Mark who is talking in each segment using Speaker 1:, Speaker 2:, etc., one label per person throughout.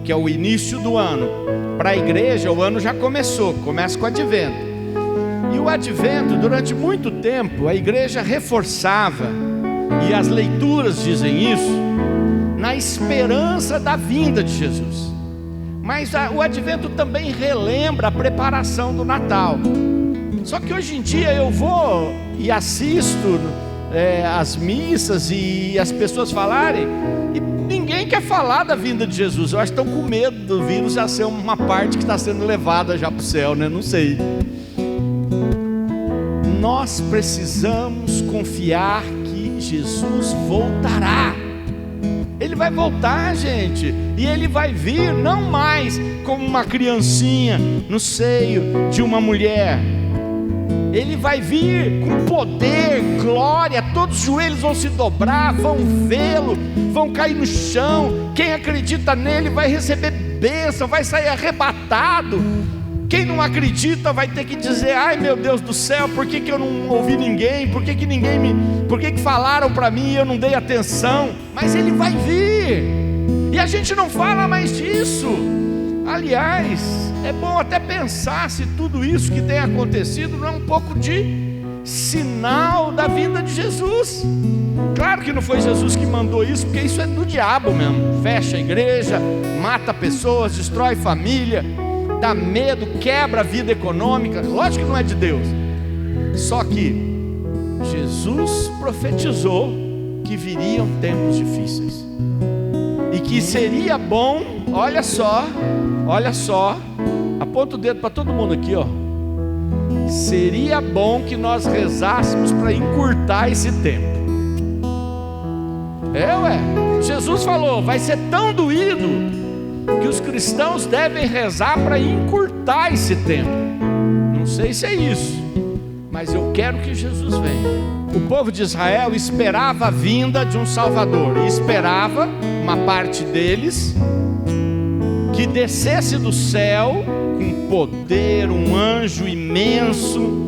Speaker 1: que é o início do ano. Para a igreja, o ano já começa com o advento. E o advento, durante muito tempo, a igreja reforçava, e as leituras dizem isso, na esperança da vinda de Jesus. Mas o advento também relembra a preparação do Natal. Só que hoje em dia eu vou e assisto as missas e as pessoas falarem, e ninguém quer falar da vinda de Jesus. Eu acho que estão com medo do vírus já ser uma parte que está sendo levada já para o céu, né? Não sei. Nós precisamos confiar que Jesus voltará. Ele vai voltar, gente, e Ele vai vir não mais como uma criancinha no seio de uma mulher. Ele vai vir com poder, glória, todos os joelhos vão se dobrar, vão vê-lo, vão cair no chão. Quem acredita nele vai receber bênção, vai sair arrebatado. Quem não acredita vai ter que dizer: ai meu Deus do céu, por que eu não ouvi ninguém? Por que falaram para mim e eu não dei atenção? Mas ele vai vir, e a gente não fala mais disso. Aliás, é bom até pensar se tudo isso que tem acontecido não é um pouco de sinal da vinda de Jesus. Claro que não foi Jesus que mandou isso, porque isso é do diabo mesmo. Fecha a igreja, mata pessoas, destrói família, dá medo, quebra a vida econômica. Lógico que não é de Deus. Só que Jesus profetizou que viriam tempos difíceis, e que seria bom, olha só, aponta o dedo para todo mundo aqui, ó. Seria bom que nós rezássemos para encurtar esse tempo. Jesus falou, vai ser tão doído que os cristãos devem rezar para encurtar esse tempo. Não sei se é isso, mas eu quero que Jesus venha. O povo de Israel esperava a vinda de um Salvador, e esperava, uma parte deles, que descesse do céu com poder, um anjo imenso,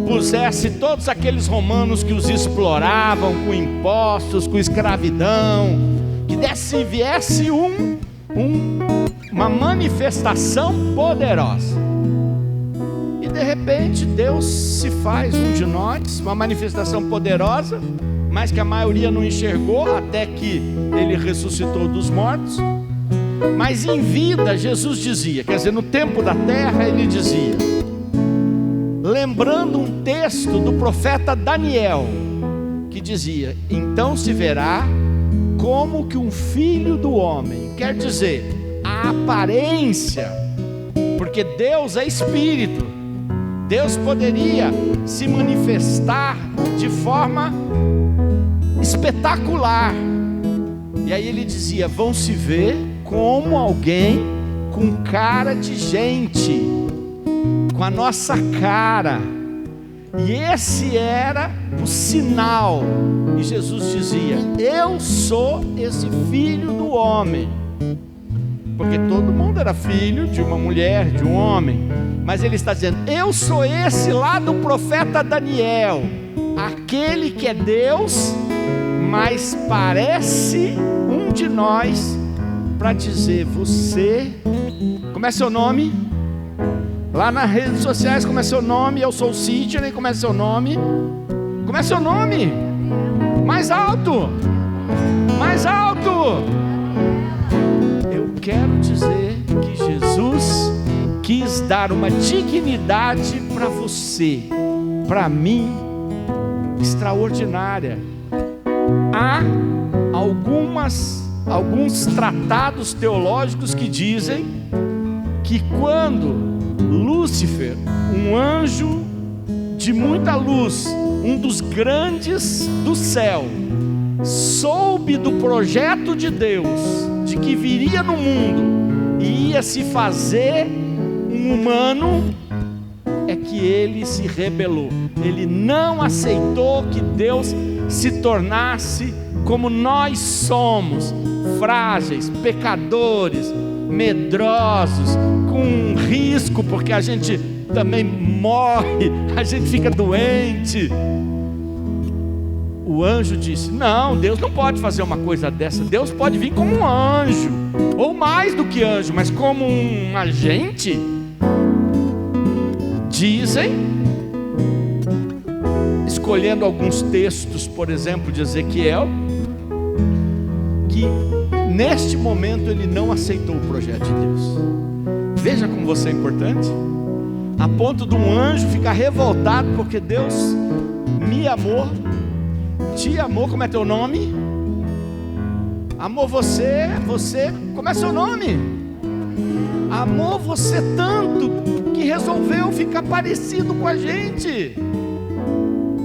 Speaker 1: pusesse todos aqueles romanos que os exploravam com impostos, com escravidão, que viesse uma manifestação poderosa. E de repente Deus se faz um de nós, uma manifestação poderosa, mas que a maioria não enxergou até que Ele ressuscitou dos mortos. Mas em vida Jesus dizia, quer dizer, no tempo da terra Ele dizia, lembrando um texto do profeta Daniel, que dizia: então se verá como que um filho do homem, quer dizer, a aparência, porque Deus é espírito, Deus poderia se manifestar de forma espetacular. E aí ele dizia: vão se ver como alguém com cara de gente, com a nossa cara. E esse era o sinal. E Jesus dizia: eu sou esse filho do homem. Porque todo mundo era filho de uma mulher, de um homem. Mas ele está dizendo: eu sou esse lá do profeta Daniel, aquele que é Deus, mas parece um de nós, para dizer: você, como é seu nome? Lá nas redes sociais, como é seu nome? Eu sou o Sidney, como é seu nome? Como é seu nome? Mais alto! Mais alto! Eu quero dizer que Jesus quis dar uma dignidade para você, para mim, extraordinária. Há alguns tratados teológicos que dizem que quando Lúcifer, um anjo de muita luz, um dos grandes do céu, soube do projeto de Deus, de que viria no mundo e ia se fazer um humano, é que ele se rebelou. Ele não aceitou que Deus se tornasse como nós somos, frágeis, pecadores, medrosos, com risco, porque a gente também morre, a gente fica doente. o anjo disse: não, Deus não pode fazer uma coisa dessa. Deus pode vir como um anjo, ou mais do que anjo, mas como um agente. Dizem, escolhendo alguns textos, por exemplo, de Ezequiel, que neste momento ele não aceitou o projeto de Deus. Veja como você é importante, a ponto de um anjo ficar revoltado porque Deus me amou, te amou. Como é teu nome? Amou você, como é seu nome? Amou você tanto que resolveu ficar parecido com a gente.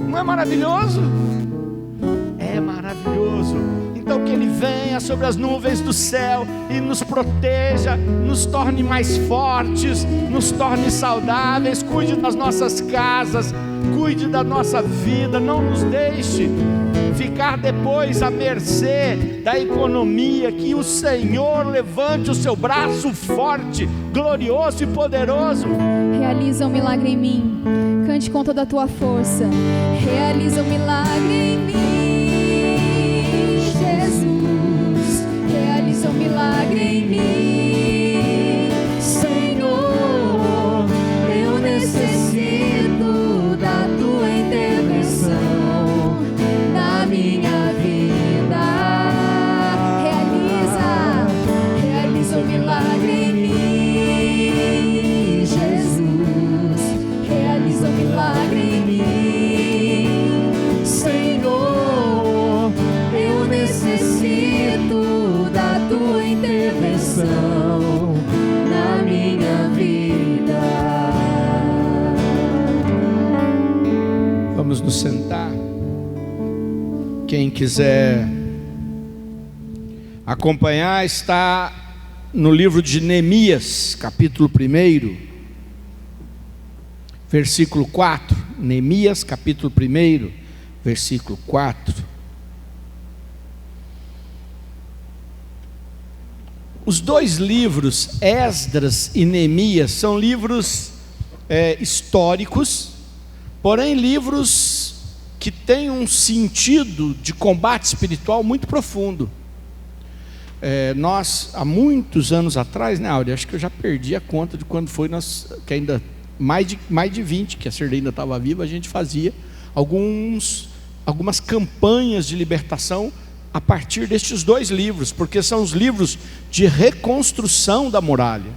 Speaker 1: Não é maravilhoso? É maravilhoso. Então que Ele venha sobre as nuvens do céu e nos proteja, nos torne mais fortes, nos torne saudáveis, cuide das nossas casas, cuide da nossa vida, não nos deixe ficar depois à mercê da economia. Que o Senhor levante o seu braço forte, glorioso e poderoso.
Speaker 2: Realiza um milagre em mim, cante com toda a tua força. Realiza um milagre em mim, Jesus. Realiza um milagre em mim, Senhor. Eu necessito da tua intervenção na minha vida. Realiza um milagre em mim, Jesus. Realiza um milagre em mim, Senhor. Eu necessito da tua intervenção na minha vida.
Speaker 1: Vamos nos sentar. Quem quiser acompanhar, está no livro de Neemias, capítulo 1, versículo 4. Neemias, capítulo 1, versículo 4. Os dois livros, Esdras e Neemias, são livros históricos, porém livros que têm um sentido de combate espiritual muito profundo. Nós, há muitos anos atrás, né, Áurea? Acho que eu já perdi a conta de quando foi, que ainda mais de 20, que a Serlei ainda estava viva, a gente fazia algumas campanhas de libertação a partir destes dois livros, porque são os livros de reconstrução da muralha.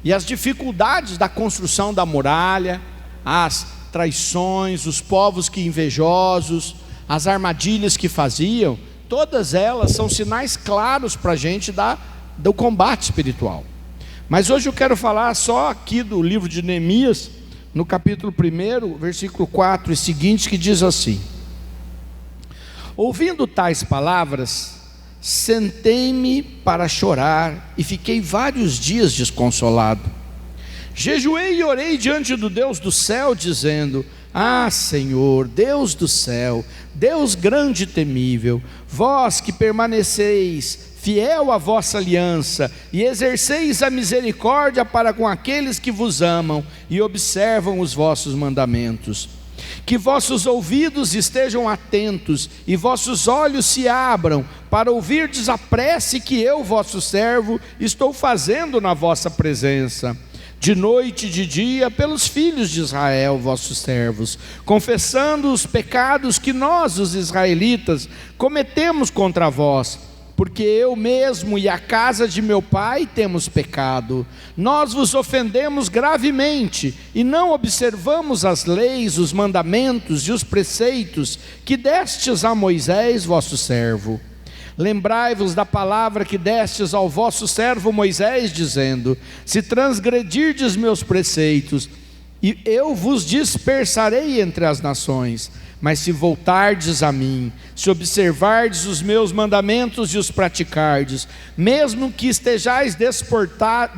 Speaker 1: E as dificuldades da construção da muralha, as traições, os povos que invejosos, as armadilhas que faziam, todas elas são sinais claros para a gente do combate espiritual. Mas hoje eu quero falar só aqui do livro de Neemias, no capítulo 1, versículo 4 e seguinte, que diz assim: ouvindo tais palavras, sentei-me para chorar e fiquei vários dias desconsolado. Jejuei e orei diante do Deus do céu, dizendo: ah, Senhor, Deus do céu, Deus grande e temível, vós que permaneceis fiel à vossa aliança e exerceis a misericórdia para com aqueles que vos amam e observam os vossos mandamentos. Que vossos ouvidos estejam atentos e vossos olhos se abram para ouvirdes a prece que eu, vosso servo, estou fazendo na vossa presença, de noite e de dia, pelos filhos de Israel, vossos servos, confessando os pecados que nós, os israelitas, cometemos contra vós, porque eu mesmo e a casa de meu pai temos pecado. Nós vos ofendemos gravemente e não observamos as leis, os mandamentos e os preceitos que destes a Moisés, vosso servo. Lembrai-vos da palavra que destes ao vosso servo Moisés, dizendo: se transgredirdes meus preceitos, e eu vos dispersarei entre as nações. Mas se voltardes a mim, se observardes os meus mandamentos e os praticardes, mesmo que estejais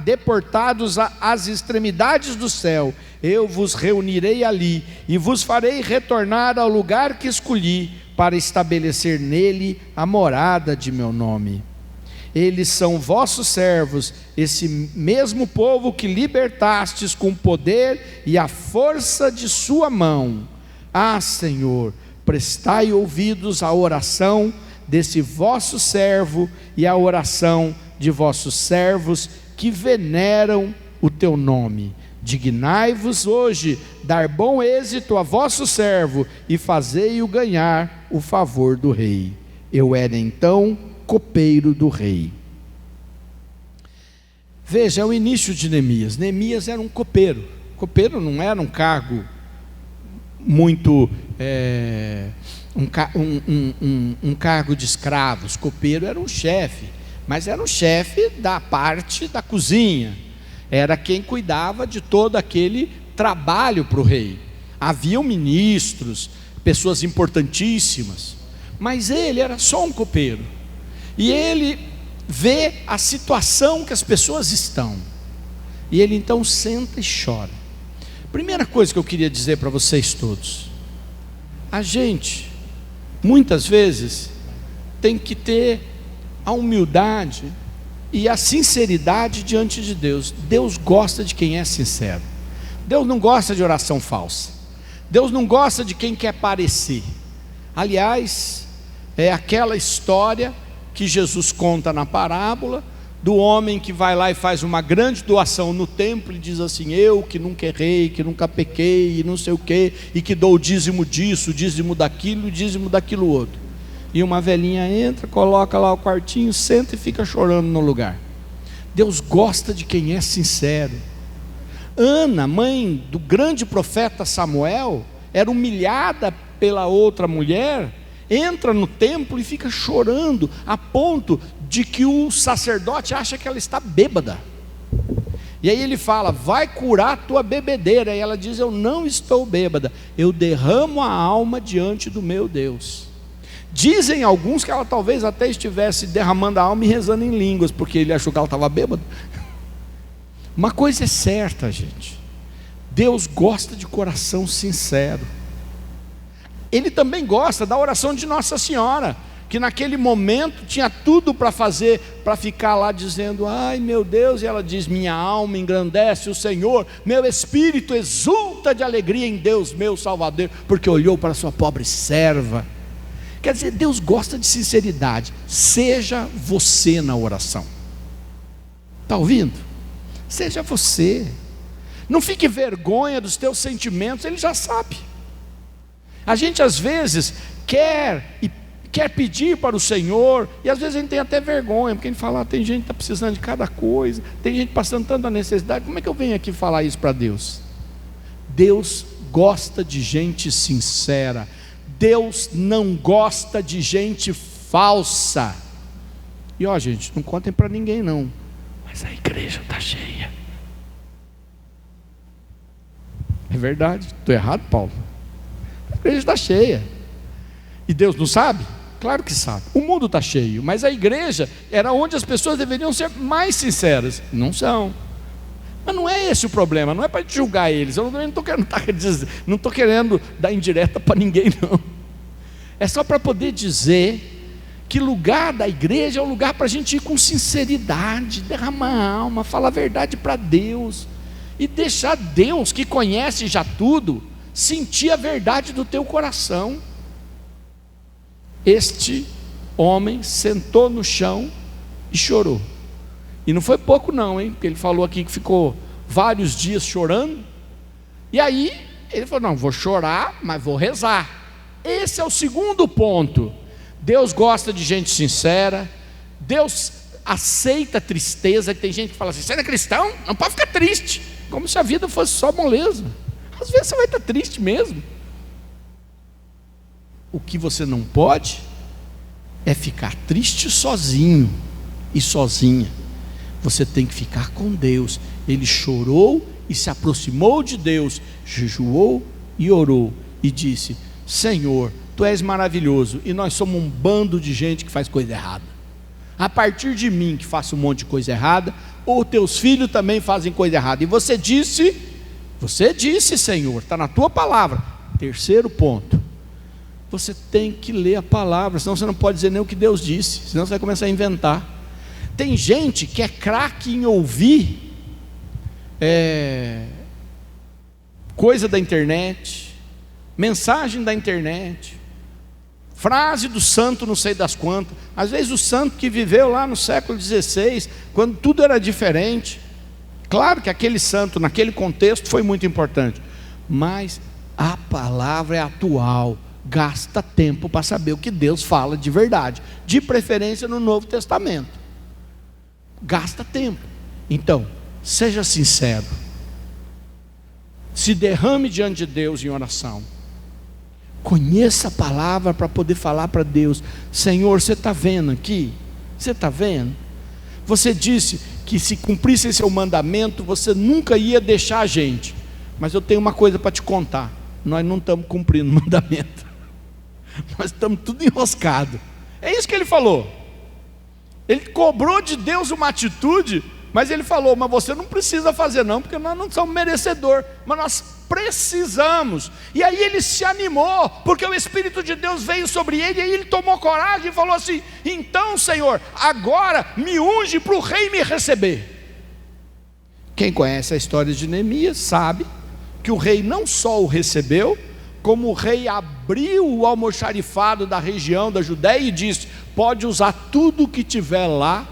Speaker 1: deportados às extremidades do céu, eu vos reunirei ali e vos farei retornar ao lugar que escolhi, para estabelecer nele a morada de meu nome. Eles são vossos servos, esse mesmo povo que libertastes com o poder e a força de sua mão. Ah, Senhor, prestai ouvidos à oração desse vosso servo e à oração de vossos servos que veneram o teu nome. Dignai-vos hoje dar bom êxito a vosso servo e fazei-o ganhar o favor do rei. Eu era então copeiro do rei. Veja, é o início de Neemias. Neemias era um copeiro. Copeiro não era um cargo muito, um cargo de escravos. Copeiro era um chefe, mas era um chefe da parte da cozinha. Era quem cuidava de todo aquele trabalho para o rei. Haviam ministros, pessoas importantíssimas, mas ele era só um copeiro. E ele vê a situação que as pessoas estão, e ele então senta e chora. Primeira coisa que eu queria dizer para vocês todos: a gente, muitas vezes, tem que ter a humildade e a sinceridade diante de Deus. Deus gosta de quem é sincero. Deus não gosta de oração falsa. Deus não gosta de quem quer parecer. Aliás, é aquela história que Jesus conta na parábola, do homem que vai lá e faz uma grande doação no templo e diz assim: eu que nunca errei, que nunca pequei, e não sei o que, e que dou o dízimo disso, o dízimo daquilo, o dízimo daquilo outro. E uma velhinha entra, coloca lá o quartinho, senta e fica chorando no lugar. Deus gosta de quem é sincero. Ana, mãe do grande profeta Samuel, era humilhada pela outra mulher, entra no templo e fica chorando, a ponto de que o sacerdote acha que ela está bêbada. E aí ele fala: vai curar a tua bebedeira. E ela diz: eu não estou bêbada, eu derramo a alma diante do meu Deus. Dizem alguns que ela talvez até estivesse derramando a alma e rezando em línguas, porque ele achou que ela estava bêbada. Uma coisa é certa, gente: Deus gosta de coração sincero. Ele também gosta da oração de Nossa Senhora, que naquele momento tinha tudo para fazer, para ficar lá dizendo: ai meu Deus, e ela diz: minha alma engrandece o Senhor, meu espírito exulta de alegria em Deus meu Salvador, porque olhou para a sua pobre serva. Quer dizer, Deus gosta de sinceridade. Seja você na oração. Está ouvindo? Seja você. Não fique vergonha dos teus sentimentos, Ele já sabe. A gente às vezes quer pedir para o Senhor, e às vezes a gente tem até vergonha, porque a gente fala: tem gente que está precisando de cada coisa, tem gente passando tanta necessidade, como é que eu venho aqui falar isso para Deus? Deus gosta de gente sincera. Deus não gosta de gente falsa. E ó, gente, não contem para ninguém não, mas a igreja está cheia. É verdade, estou errado, Paulo? A igreja está cheia. E Deus não sabe? Claro que sabe. O mundo está cheio, mas a igreja era onde as pessoas deveriam ser mais sinceras. Não são. Mas não é esse o problema, não é para julgar eles. Eu não estou querendo dar indireta para ninguém não. É só para poder dizer que lugar da igreja é um lugar para a gente ir com sinceridade, derramar a alma, falar a verdade para Deus, e deixar Deus, que conhece já tudo, sentir a verdade do teu coração. Este homem sentou no chão e chorou. E não foi pouco não, hein? Porque ele falou aqui que ficou vários dias chorando. E aí ele falou: não, vou chorar, mas vou rezar. Esse é o segundo ponto. Deus gosta de gente sincera. Deus aceita tristeza. Tem gente que fala assim: você não é cristão? Não pode ficar triste. Como se a vida fosse só moleza. Às vezes você vai estar triste mesmo. O que você não pode é ficar triste sozinho e sozinha. Você tem que ficar com Deus. Ele chorou e se aproximou de Deus, jejuou e orou e disse: Senhor, Tu és maravilhoso, e nós somos um bando de gente que faz coisa errada. A partir de mim, que faço um monte de coisa errada, ou teus filhos também fazem coisa errada. E você disse, Senhor, está na Tua palavra. Terceiro ponto: você tem que ler a palavra, senão você não pode dizer nem o que Deus disse, senão você vai começar a inventar. Tem gente que é craque em ouvir coisa da internet, mensagem da internet, Frase do santo não sei das quantas. Às vezes o santo que viveu lá no século XVI, quando tudo era diferente. Claro que aquele santo, naquele contexto, foi muito importante. Mas a palavra é atual. Gasta tempo para saber o que Deus fala de verdade. De preferência no Novo Testamento. Gasta tempo. Então, seja sincero. Se derrame diante de Deus em oração. Conheça a palavra para poder falar para Deus: Senhor, você está vendo aqui? Você está vendo? Você disse que se cumprisse esse seu mandamento, você nunca ia deixar a gente. Mas eu tenho uma coisa para te contar: nós não estamos cumprindo o mandamento. Nós estamos tudo enroscado. É isso que ele falou. Ele cobrou de Deus uma atitude, mas ele falou: mas você não precisa fazer não, porque nós não somos merecedores, mas nós precisamos. E aí ele se animou, porque o Espírito de Deus veio sobre ele, e aí ele tomou coragem e falou assim: então, Senhor, agora me unge para o rei me receber. Quem conhece a história de Neemias sabe que o rei não só o recebeu, como o rei abriu o almoxarifado da região da Judéia e disse: pode usar tudo que tiver lá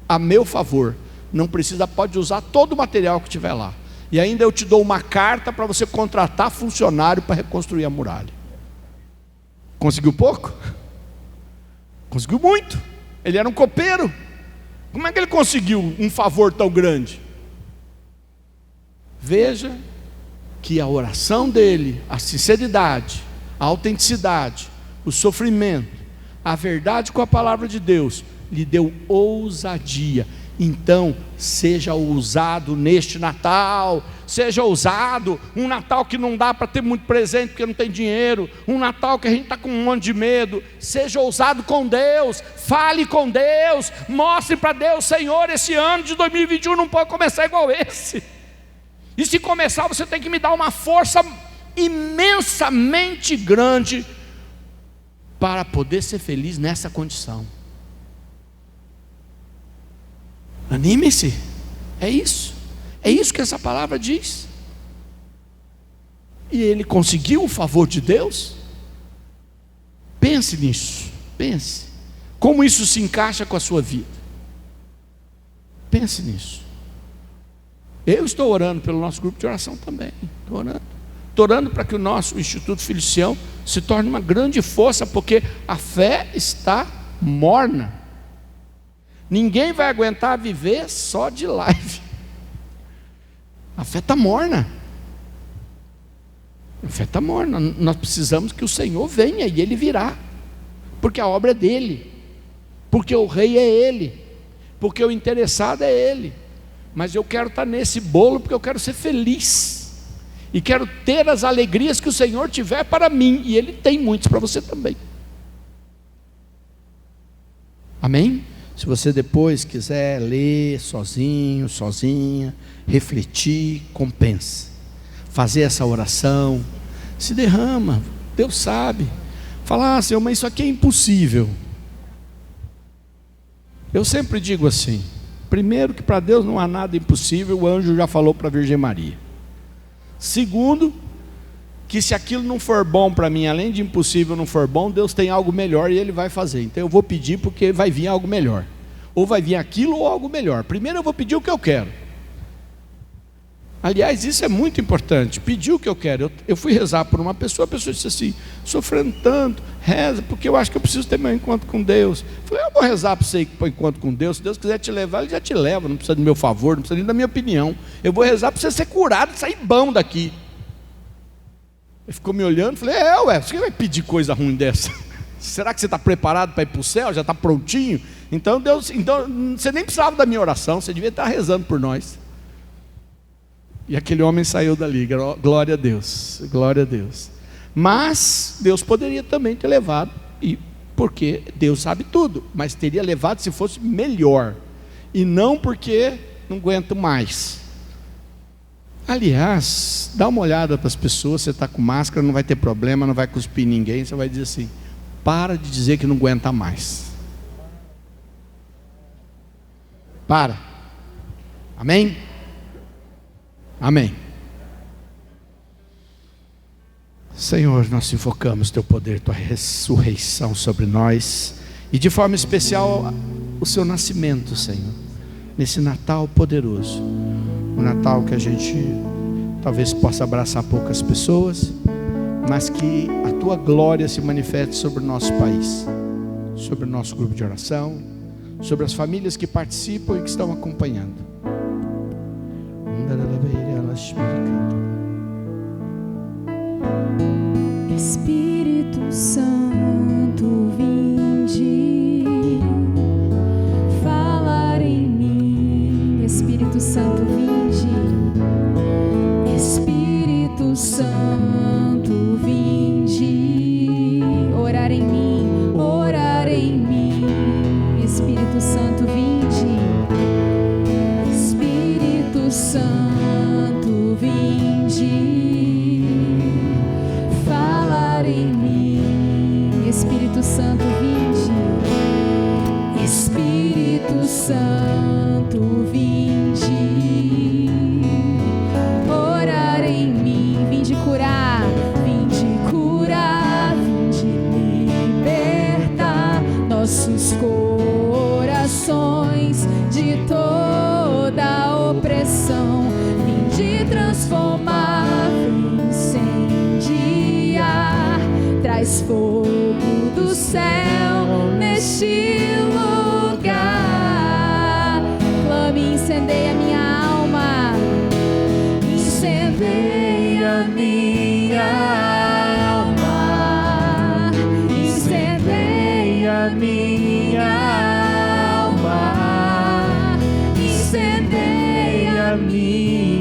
Speaker 1: a meu favor, não precisa, pode usar todo o material que tiver lá, e ainda eu te dou uma carta para você contratar funcionário para reconstruir a muralha. Conseguiu pouco? Conseguiu muito. Ele era um copeiro. Como é que ele conseguiu um favor tão grande? Veja que a oração dele, a sinceridade, a autenticidade, o sofrimento, a verdade com a palavra de Deus, lhe deu ousadia. Então, seja ousado neste Natal. Seja ousado. Um Natal que não dá para ter muito presente porque não tem dinheiro. Um Natal que a gente está com um monte de medo. Seja ousado com Deus. Fale com Deus. Mostre para Deus: Senhor, esse ano de 2021 não pode começar igual esse. E se começar, você tem que me dar uma força imensamente grande para poder ser feliz nessa condição. Anime-se. É isso que essa palavra diz. E ele conseguiu o favor de Deus. Pense nisso. Pense como isso se encaixa com a sua vida. Pense nisso. Eu estou orando pelo nosso grupo de oração também. Estou orando para que o nosso Instituto Felicião se torne uma grande força, porque a fé está morna. Ninguém vai aguentar viver só de live. A fé está morna. A fé está morna. Nós precisamos que o Senhor venha, e Ele virá. Porque a obra é dEle. Porque o rei é Ele. Porque o interessado é Ele. Mas eu quero estar nesse bolo porque eu quero ser feliz. E quero ter as alegrias que o Senhor tiver para mim. E Ele tem muitos para você também. Amém? Se você depois quiser ler sozinho, sozinha, refletir, compensa. Fazer essa oração, se derrama, Deus sabe. Falar: Senhor, mas isso aqui é impossível. Eu sempre digo assim: primeiro, que para Deus não há nada impossível, o anjo já falou para a Virgem Maria. Segundo, que se aquilo não for bom para mim, além de impossível não for bom, Deus tem algo melhor e Ele vai fazer. Então eu vou pedir porque vai vir algo melhor. Ou vai vir aquilo ou algo melhor. Primeiro eu vou pedir o que eu quero. Aliás, isso é muito importante, pedir o que eu quero. Eu fui rezar por uma pessoa, a pessoa disse assim: sofrendo tanto, reza, porque eu acho que eu preciso ter meu encontro com Deus. Eu falei: eu vou rezar para você ir para o encontro com Deus. Se Deus quiser te levar, Ele já te leva. Não precisa do meu favor, não precisa nem da minha opinião. Eu vou rezar para você ser curado e sair bom daqui. Ele ficou me olhando, falei: você vai pedir coisa ruim dessa? Será que você está preparado para ir para o céu? Já está prontinho? Então você nem precisava da minha oração, você devia estar rezando por nós. E aquele homem saiu dali. Glória a Deus, glória a Deus. Mas Deus poderia também ter levado, porque Deus sabe tudo, mas teria levado se fosse melhor, e não porque não aguento mais. Aliás, dá uma olhada para as pessoas. Você está com máscara, não vai ter problema, não vai cuspir ninguém. Você vai dizer assim: para de dizer que não aguenta mais. Para. Amém? Amém. Senhor, nós invocamos Teu poder, Tua ressurreição sobre nós, e de forma especial o Seu nascimento, Senhor, nesse Natal poderoso, um Natal que a gente talvez possa abraçar poucas pessoas, mas que a Tua glória se manifeste sobre o nosso país, sobre o nosso grupo de oração, sobre as famílias que participam e que estão acompanhando.
Speaker 2: Espírito Santo, vinde falar em mim. Espírito Santo, vinde. Espírito Santo, vinde orar em mim, orar em mim. Espírito Santo, vinde. Espírito Santo, vinde falar em mim. Espírito Santo, vinde. Espírito Santo, vinde orar em mim. Vinde curar, vinde curar, vinde libertar nossos corações de toda opressão. Vinde transformar, vinde incendiar, traz fogo do céu neste lugar. Clame, incendeia minha alma, incendeia minha alma, incendeia minha alma, incendeia minha